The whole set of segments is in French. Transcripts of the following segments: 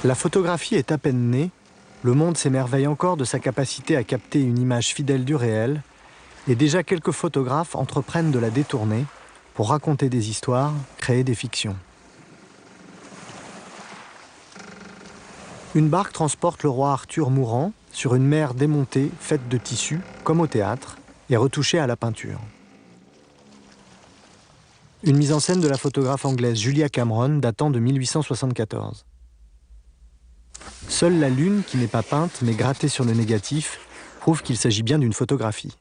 La photographie est à peine née, le monde s'émerveille encore de sa capacité à capter une image fidèle du réel, et déjà quelques photographes entreprennent de la détourner pour raconter des histoires, créer des fictions. Une barque transporte le roi Arthur mourant sur une mer démontée, faite de tissu, comme au théâtre, et retouchée à la peinture. Une mise en scène de la photographe anglaise Julia Cameron datant de 1874. Seule la lune, qui n'est pas peinte mais grattée sur le négatif, prouve qu'il s'agit bien d'une photographie.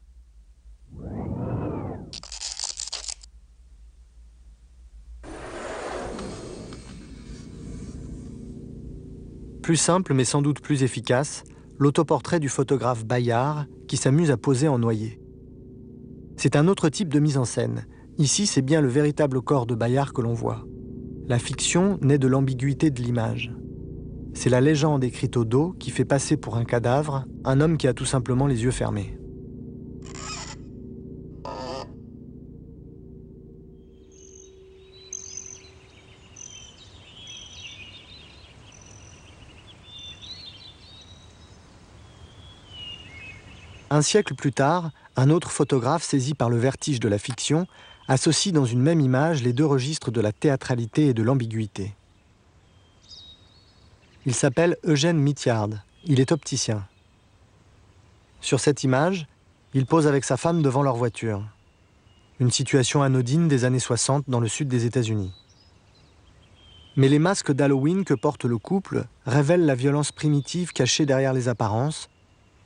Plus simple mais sans doute plus efficace, l'autoportrait du photographe Bayard qui s'amuse à poser en noyer. C'est un autre type de mise en scène. Ici, c'est bien le véritable corps de Bayard que l'on voit. La fiction naît de l'ambiguïté de l'image. C'est la légende écrite au dos qui fait passer pour un cadavre un homme qui a tout simplement les yeux fermés. Un siècle plus tard, un autre photographe saisi par le vertige de la fiction associe dans une même image les deux registres de la théâtralité et de l'ambiguïté. Il s'appelle Eugène Mithiard, il est opticien. Sur cette image, il pose avec sa femme devant leur voiture. Une situation anodine des années 60 dans le sud des États-Unis. Mais les masques d'Halloween que porte le couple révèlent la violence primitive cachée derrière les apparences,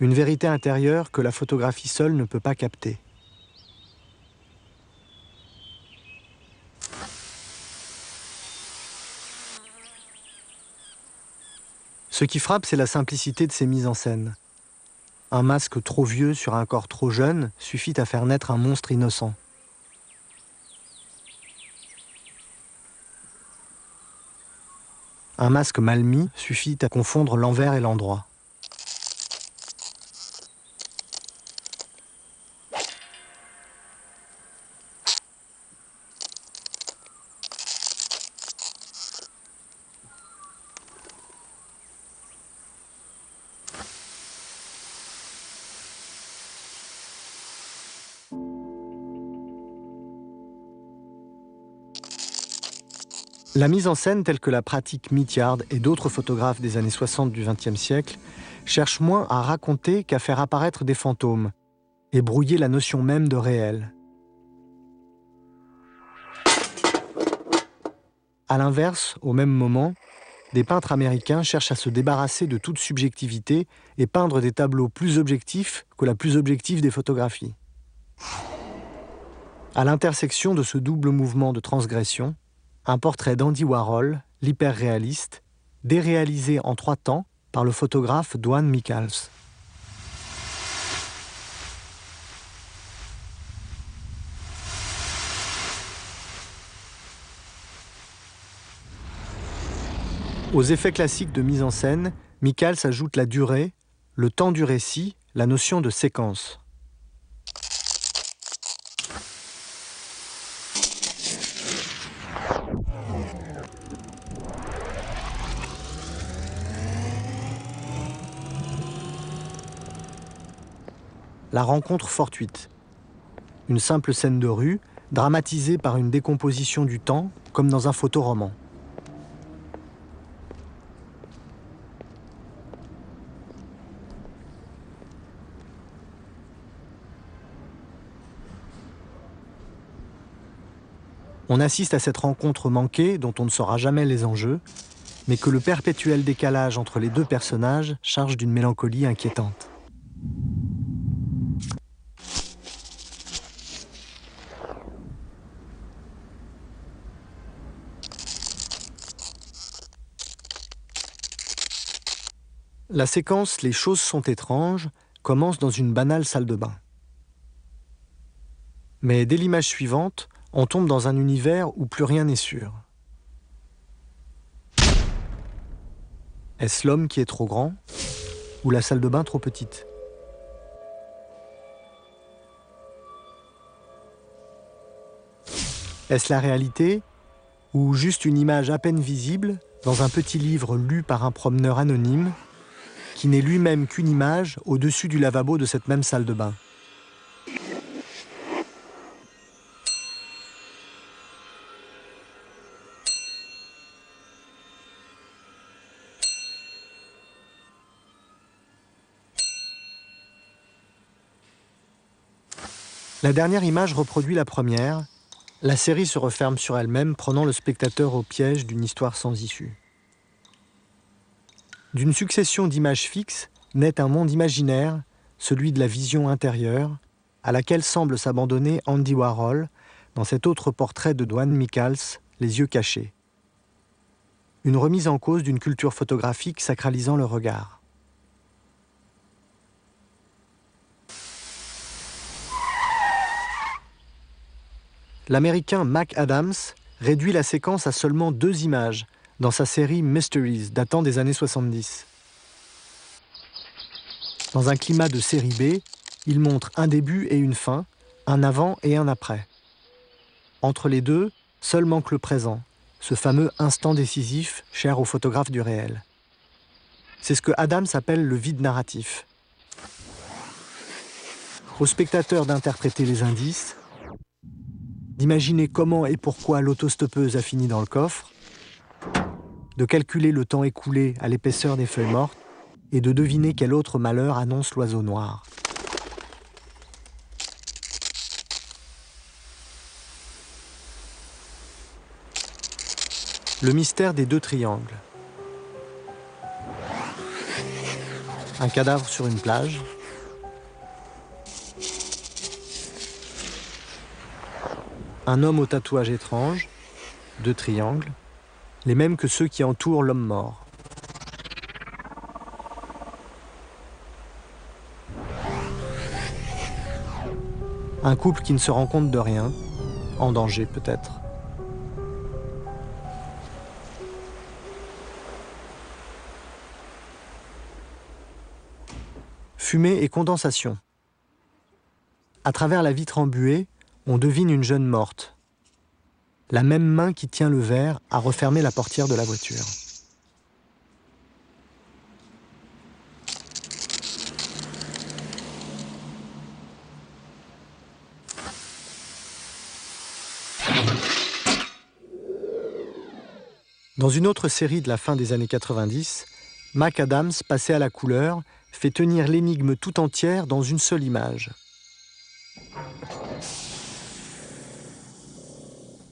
une vérité intérieure que la photographie seule ne peut pas capter. Ce qui frappe, c'est la simplicité de ces mises en scène. Un masque trop vieux sur un corps trop jeune suffit à faire naître un monstre innocent. Un masque mal mis suffit à confondre l'envers et l'endroit. La mise en scène telle que la pratique Mithiard et d'autres photographes des années 60 du XXe siècle cherche moins à raconter qu'à faire apparaître des fantômes et brouiller la notion même de réel. À l'inverse, au même moment, des peintres américains cherchent à se débarrasser de toute subjectivité et peindre des tableaux plus objectifs que la plus objective des photographies. À l'intersection de ce double mouvement de transgression, un portrait d'Andy Warhol, l'hyperréaliste, déréalisé en 3 temps par le photographe Dwan Michals. Aux effets classiques de mise en scène, Michals ajoute la durée, le temps du récit, la notion de séquence. La rencontre fortuite. Une simple scène de rue, dramatisée par une décomposition du temps, comme dans un photoroman. On assiste à cette rencontre manquée, dont on ne saura jamais les enjeux, mais que le perpétuel décalage entre les deux personnages charge d'une mélancolie inquiétante. La séquence « Les choses sont étranges » commence dans une banale salle de bain. Mais dès l'image suivante, on tombe dans un univers où plus rien n'est sûr. Est-ce l'homme qui est trop grand ou la salle de bain trop petite ? Est-ce la réalité ou juste une image à peine visible dans un petit livre lu par un promeneur anonyme, qui n'est lui-même qu'une image au-dessus du lavabo de cette même salle de bain. La dernière image reproduit la première. La série se referme sur elle-même, prenant le spectateur au piège d'une histoire sans issue. D'une succession d'images fixes naît un monde imaginaire, celui de la vision intérieure, à laquelle semble s'abandonner Andy Warhol dans cet autre portrait de Duane Michals, Les yeux cachés. Une remise en cause d'une culture photographique sacralisant le regard. L'Américain Mac Adams réduit la séquence à seulement 2 images dans sa série Mysteries datant des années 70. Dans un climat de série B, il montre un début et une fin, un avant et un après. Entre les deux, seul manque le présent, ce fameux instant décisif cher aux photographes du réel. C'est ce que Adams appelle le vide narratif. Au spectateur d'interpréter les indices, d'imaginer comment et pourquoi l'autostoppeuse a fini dans le coffre, de calculer le temps écoulé à l'épaisseur des feuilles mortes et de deviner quel autre malheur annonce l'oiseau noir. Le mystère des 2 triangles. Un cadavre sur une plage. Un homme au tatouage étrange, 2 triangles, les mêmes que ceux qui entourent l'homme mort. Un couple qui ne se rend compte de rien, en danger peut-être. Fumée et condensation. À travers la vitre embuée, on devine une jeune morte. La même main qui tient le verre a refermé la portière de la voiture. Dans une autre série de la fin des années 90, Mac Adams, passé à la couleur, fait tenir l'énigme tout entière dans une seule image.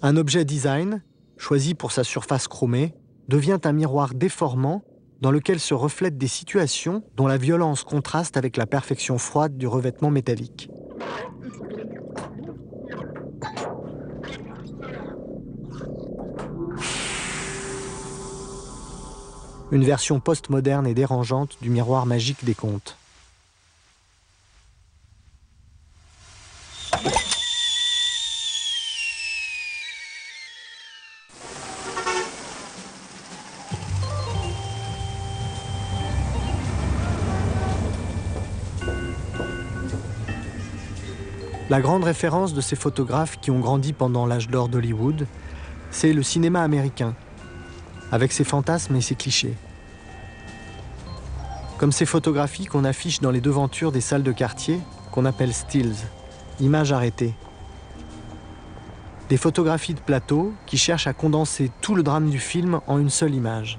Un objet design, choisi pour sa surface chromée, devient un miroir déformant dans lequel se reflètent des situations dont la violence contraste avec la perfection froide du revêtement métallique. Une version postmoderne et dérangeante du miroir magique des contes. La grande référence de ces photographes qui ont grandi pendant l'âge d'or d'Hollywood, c'est le cinéma américain, avec ses fantasmes et ses clichés. Comme ces photographies qu'on affiche dans les devantures des salles de quartier, qu'on appelle stills, images arrêtées. Des photographies de plateau qui cherchent à condenser tout le drame du film en une seule image.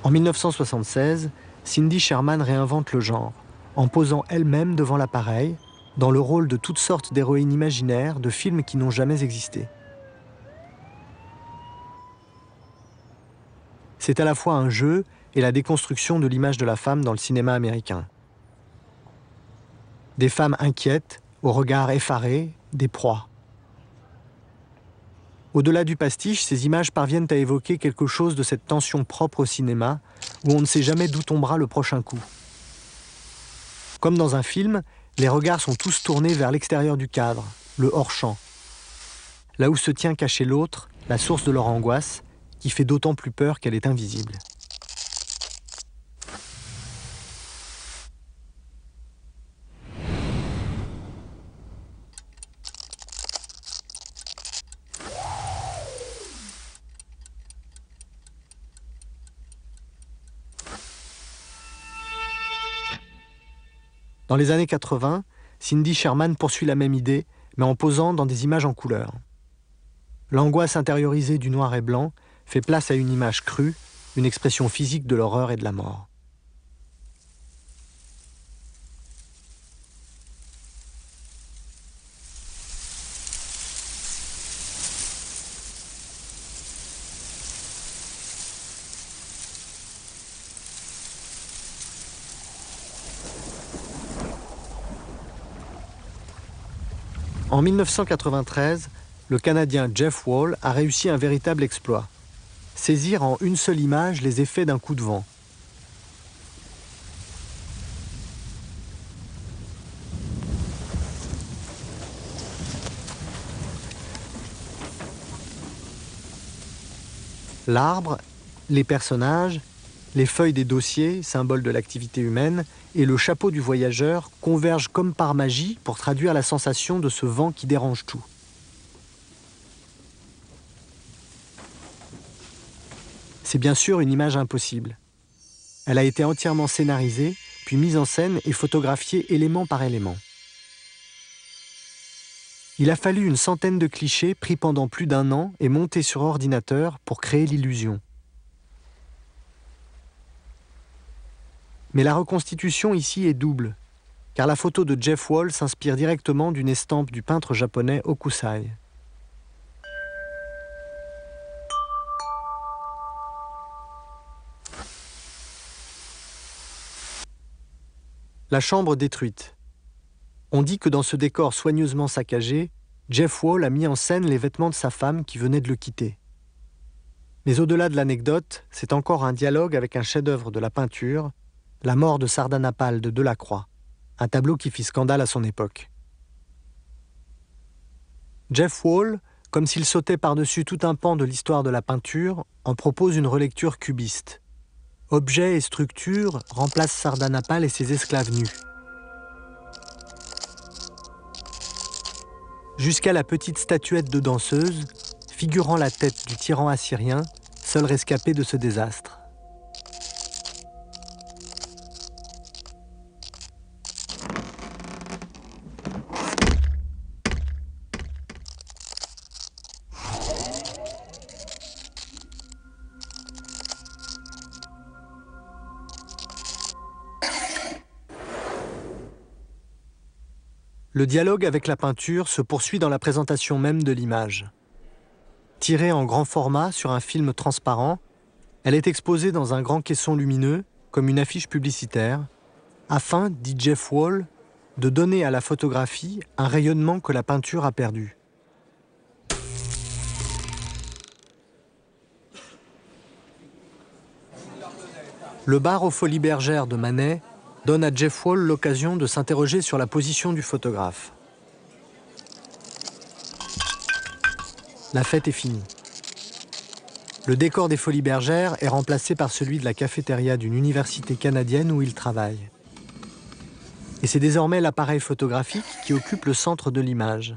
En 1976, Cindy Sherman réinvente le genre, en posant elle-même devant l'appareil, dans le rôle de toutes sortes d'héroïnes imaginaires de films qui n'ont jamais existé. C'est à la fois un jeu et la déconstruction de l'image de la femme dans le cinéma américain. Des femmes inquiètes, au regard effaré, des proies. Au-delà du pastiche, ces images parviennent à évoquer quelque chose de cette tension propre au cinéma, où on ne sait jamais d'où tombera le prochain coup. Comme dans un film, les regards sont tous tournés vers l'extérieur du cadre, le hors-champ. Là où se tient caché l'autre, la source de leur angoisse, qui fait d'autant plus peur qu'elle est invisible. Dans les années 80, Cindy Sherman poursuit la même idée, mais en posant dans des images en couleur. L'angoisse intériorisée du noir et blanc fait place à une image crue, une expression physique de l'horreur et de la mort. En 1993, le Canadien Jeff Wall a réussi un véritable exploit. Saisir en une seule image les effets d'un coup de vent. L'arbre, les personnages, les feuilles des dossiers, symboles de l'activité humaine, et le chapeau du voyageur convergent comme par magie pour traduire la sensation de ce vent qui dérange tout. C'est bien sûr une image impossible. Elle a été entièrement scénarisée, puis mise en scène et photographiée élément par élément. Il a fallu une centaine de clichés pris pendant plus d'1 an et montés sur ordinateur pour créer l'illusion. Mais la reconstitution ici est double, car la photo de Jeff Wall s'inspire directement d'une estampe du peintre japonais Hokusai. La chambre détruite. On dit que dans ce décor soigneusement saccagé, Jeff Wall a mis en scène les vêtements de sa femme qui venait de le quitter. Mais au-delà de l'anecdote, c'est encore un dialogue avec un chef-d'œuvre de la peinture, La mort de Sardanapale de Delacroix, un tableau qui fit scandale à son époque. Jeff Wall, comme s'il sautait par-dessus tout un pan de l'histoire de la peinture, en propose une relecture cubiste. Objets et structures remplacent Sardanapale et ses esclaves nus. Jusqu'à la petite statuette de danseuse, figurant la tête du tyran assyrien, seul rescapé de ce désastre. Le dialogue avec la peinture se poursuit dans la présentation même de l'image. Tirée en grand format sur un film transparent, elle est exposée dans un grand caisson lumineux, comme une affiche publicitaire, afin, dit Jeff Wall, de donner à la photographie un rayonnement que la peinture a perdu. Le bar aux Folies Bergères de Manet donne à Jeff Wall l'occasion de s'interroger sur la position du photographe. La fête est finie. Le décor des Folies Bergères est remplacé par celui de la cafétéria d'une université canadienne où il travaille. Et c'est désormais l'appareil photographique qui occupe le centre de l'image.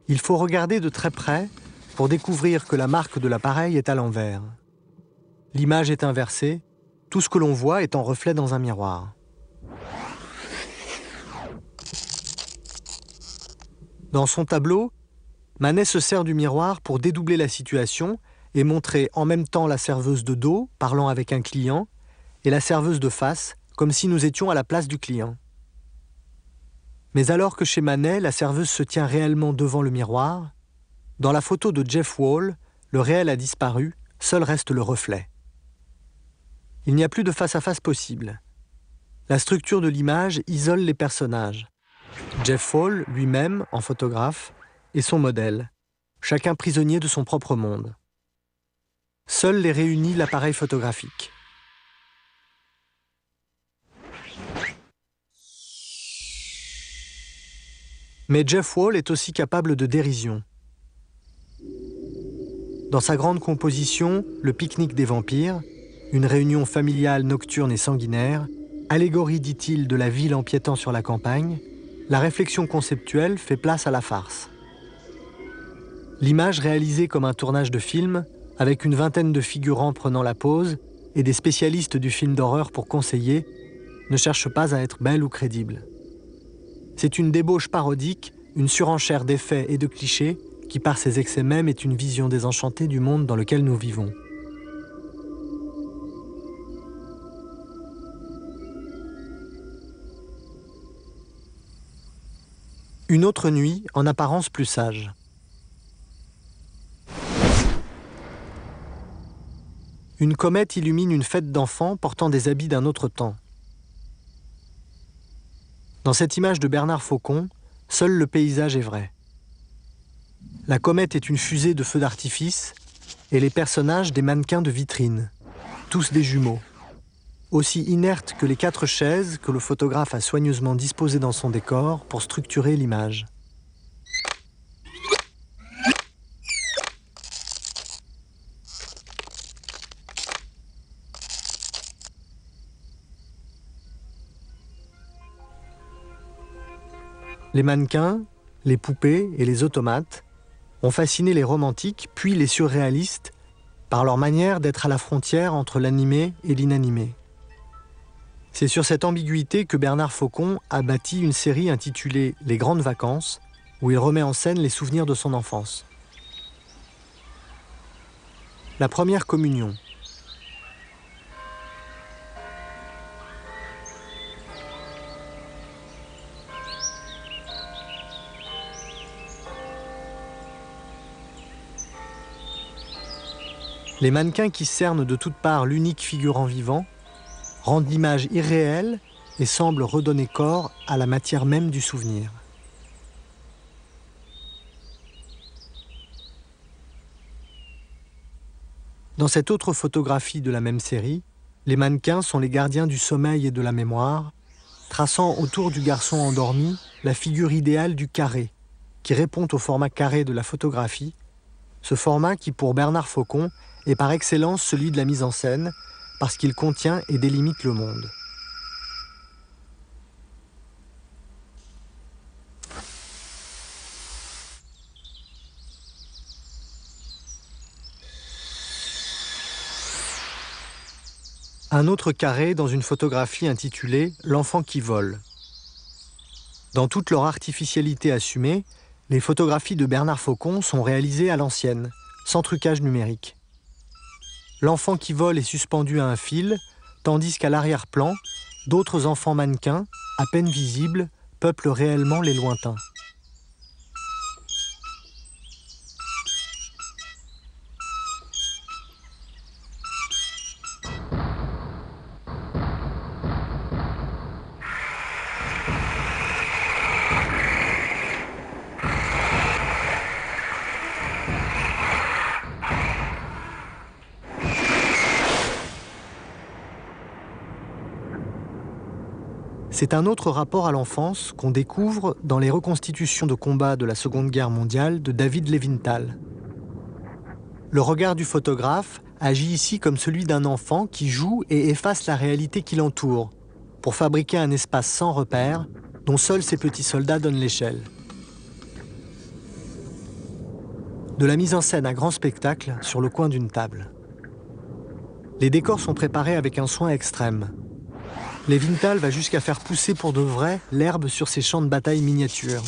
Il faut regarder de très près pour découvrir que la marque de l'appareil est à l'envers. L'image est inversée, tout ce que l'on voit est en reflet dans un miroir. Dans son tableau, Manet se sert du miroir pour dédoubler la situation et montrer en même temps la serveuse de dos, parlant avec un client, et la serveuse de face, comme si nous étions à la place du client. Mais alors que chez Manet, la serveuse se tient réellement devant le miroir, dans la photo de Jeff Wall, le réel a disparu, seul reste le reflet. Il n'y a plus de face-à-face possible. La structure de l'image isole les personnages. Jeff Wall, lui-même, en photographe, est son modèle, chacun prisonnier de son propre monde. Seul les réunit l'appareil photographique. Mais Jeff Wall est aussi capable de dérision. Dans sa grande composition, Le pique-nique des vampires, une réunion familiale nocturne et sanguinaire, allégorie, dit-il, de la ville empiétant sur la campagne, la réflexion conceptuelle fait place à la farce. L'image réalisée comme un tournage de film, avec une vingtaine de figurants prenant la pose et des spécialistes du film d'horreur pour conseiller, ne cherche pas à être belle ou crédible. C'est une débauche parodique, une surenchère d'effets et de clichés qui, par ses excès mêmes, est une vision désenchantée du monde dans lequel nous vivons. Une autre nuit, en apparence plus sage. Une comète illumine une fête d'enfants portant des habits d'un autre temps. Dans cette image de Bernard Faucon, seul le paysage est vrai. La comète est une fusée de feux d'artifice et les personnages des mannequins de vitrine, tous des jumeaux, aussi inertes que les 4 chaises que le photographe a soigneusement disposées dans son décor pour structurer l'image. Les mannequins, les poupées et les automates ont fasciné les romantiques puis les surréalistes par leur manière d'être à la frontière entre l'animé et l'inanimé. C'est sur cette ambiguïté que Bernard Faucon a bâti une série intitulée « Les grandes vacances » où il remet en scène les souvenirs de son enfance. La première communion. Les mannequins qui cernent de toutes parts l'unique figurant vivant rendent l'image irréelle et semblent redonner corps à la matière même du souvenir. Dans cette autre photographie de la même série, les mannequins sont les gardiens du sommeil et de la mémoire, traçant autour du garçon endormi la figure idéale du carré, qui répond au format carré de la photographie, ce format qui, pour Bernard Faucon, est par excellence celui de la mise en scène, parce qu'il contient et délimite le monde. Un autre carré dans une photographie intitulée « L'enfant qui vole ». Dans toute leur artificialité assumée, les photographies de Bernard Faucon sont réalisées à l'ancienne, sans trucage numérique. L'enfant qui vole est suspendu à un fil, tandis qu'à l'arrière-plan, d'autres enfants mannequins, à peine visibles, peuplent réellement les lointains. C'est un autre rapport à l'enfance qu'on découvre dans les reconstitutions de combats de la Seconde Guerre mondiale de David Levinthal. Le regard du photographe agit ici comme celui d'un enfant qui joue et efface la réalité qui l'entoure, pour fabriquer un espace sans repère dont seuls ses petits soldats donnent l'échelle. De la mise en scène à grand spectacle sur le coin d'une table. Les décors sont préparés avec un soin extrême. Levinthal va jusqu'à faire pousser pour de vrai l'herbe sur ses champs de bataille miniatures.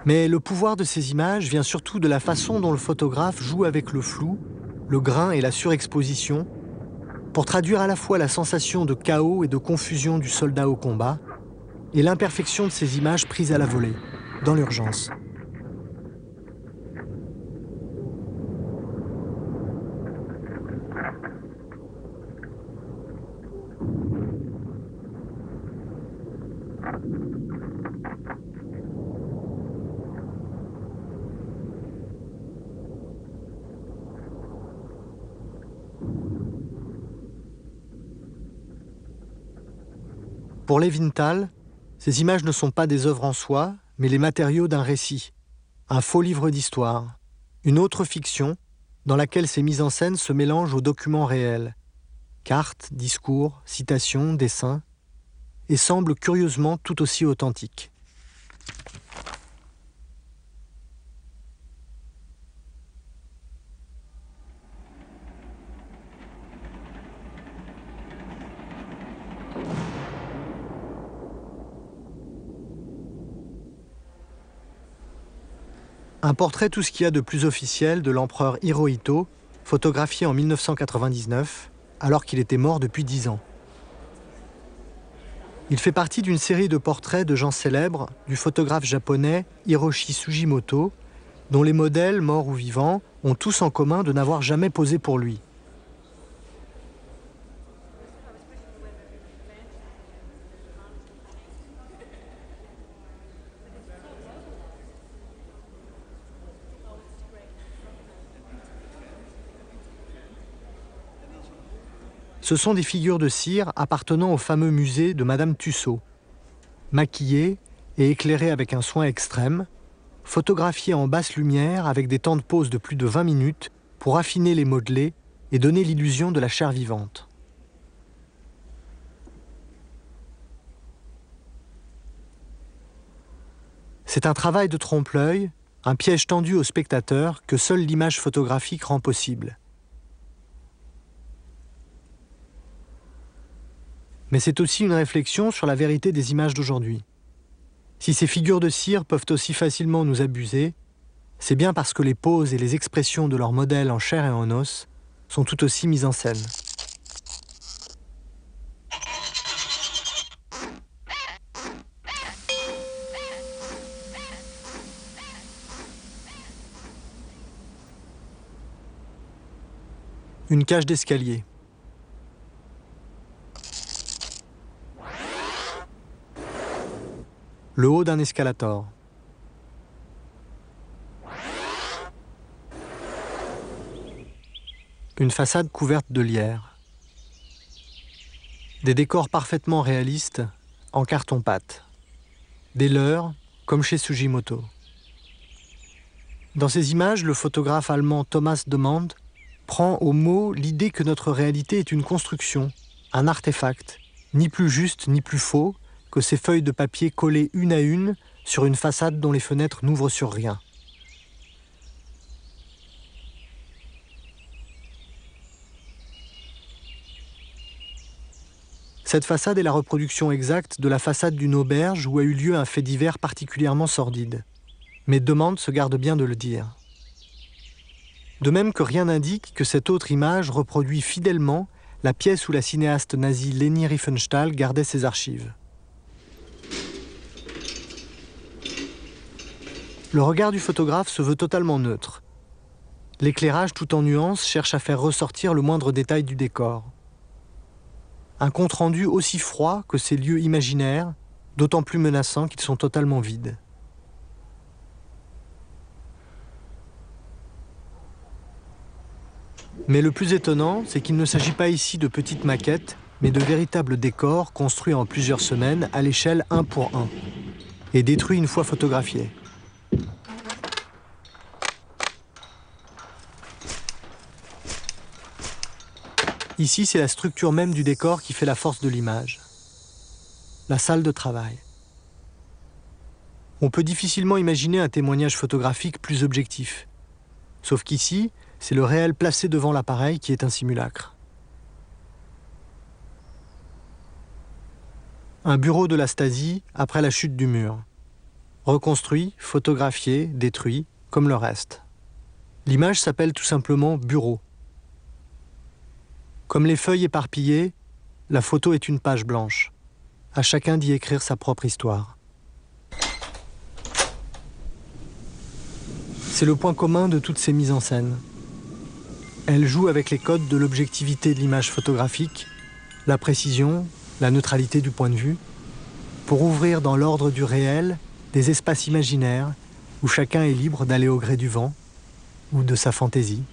Mais le pouvoir de ces images vient surtout de la façon dont le photographe joue avec le flou, le grain et la surexposition, pour traduire à la fois la sensation de chaos et de confusion du soldat au combat et l'imperfection de ces images prises à la volée, dans l'urgence. Pour Levinthal, ces images ne sont pas des œuvres en soi, mais les matériaux d'un récit, un faux livre d'histoire, une autre fiction dans laquelle ces mises en scène se mélangent aux documents réels, cartes, discours, citations, dessins, et semble curieusement tout aussi authentique. Un portrait tout ce qu'il y a de plus officiel de l'empereur Hirohito, photographié en 1999, alors qu'il était mort depuis 10 ans. Il fait partie d'une série de portraits de gens célèbres du photographe japonais Hiroshi Sugimoto, dont les modèles, morts ou vivants, ont tous en commun de n'avoir jamais posé pour lui. Ce sont des figures de cire appartenant au fameux musée de Madame Tussaud, maquillées et éclairées avec un soin extrême, photographiées en basse lumière avec des temps de pause de plus de 20 minutes pour affiner les modelés et donner l'illusion de la chair vivante. C'est un travail de trompe-l'œil, un piège tendu au spectateur que seule l'image photographique rend possible. Mais c'est aussi une réflexion sur la vérité des images d'aujourd'hui. Si ces figures de cire peuvent aussi facilement nous abuser, c'est bien parce que les poses et les expressions de leurs modèles en chair et en os sont tout aussi mises en scène. Une cage d'escalier. Le haut d'un escalator. Une façade couverte de lierre. Des décors parfaitement réalistes en carton-pâte. Des leurres, comme chez Sugimoto. Dans ces images, le photographe allemand Thomas Demand prend au mot l'idée que notre réalité est une construction, un artefact, ni plus juste ni plus faux que ces feuilles de papier collées une à une sur une façade dont les fenêtres n'ouvrent sur rien. Cette façade est la reproduction exacte de la façade d'une auberge où a eu lieu un fait divers particulièrement sordide. Mais Demande se garde bien de le dire. De même que rien n'indique que cette autre image reproduit fidèlement la pièce où la cinéaste nazie Leni Riefenstahl gardait ses archives. Le regard du photographe se veut totalement neutre. L'éclairage tout en nuances cherche à faire ressortir le moindre détail du décor. Un compte-rendu aussi froid que ces lieux imaginaires, d'autant plus menaçants qu'ils sont totalement vides. Mais le plus étonnant, c'est qu'il ne s'agit pas ici de petites maquettes, mais de véritables décors construits en plusieurs semaines à l'échelle 1 pour 1 et détruits une fois photographiés. Ici, c'est la structure même du décor qui fait la force de l'image. La salle de travail. On peut difficilement imaginer un témoignage photographique plus objectif. Sauf qu'ici, c'est le réel placé devant l'appareil qui est un simulacre. Un bureau de la Stasi après la chute du mur. Reconstruit, photographié, détruit, comme le reste. L'image s'appelle tout simplement bureau. Comme les feuilles éparpillées, la photo est une page blanche. À chacun d'y écrire sa propre histoire. C'est le point commun de toutes ces mises en scène. Elles jouent avec les codes de l'objectivité de l'image photographique, la précision, la neutralité du point de vue, pour ouvrir dans l'ordre du réel des espaces imaginaires où chacun est libre d'aller au gré du vent ou de sa fantaisie.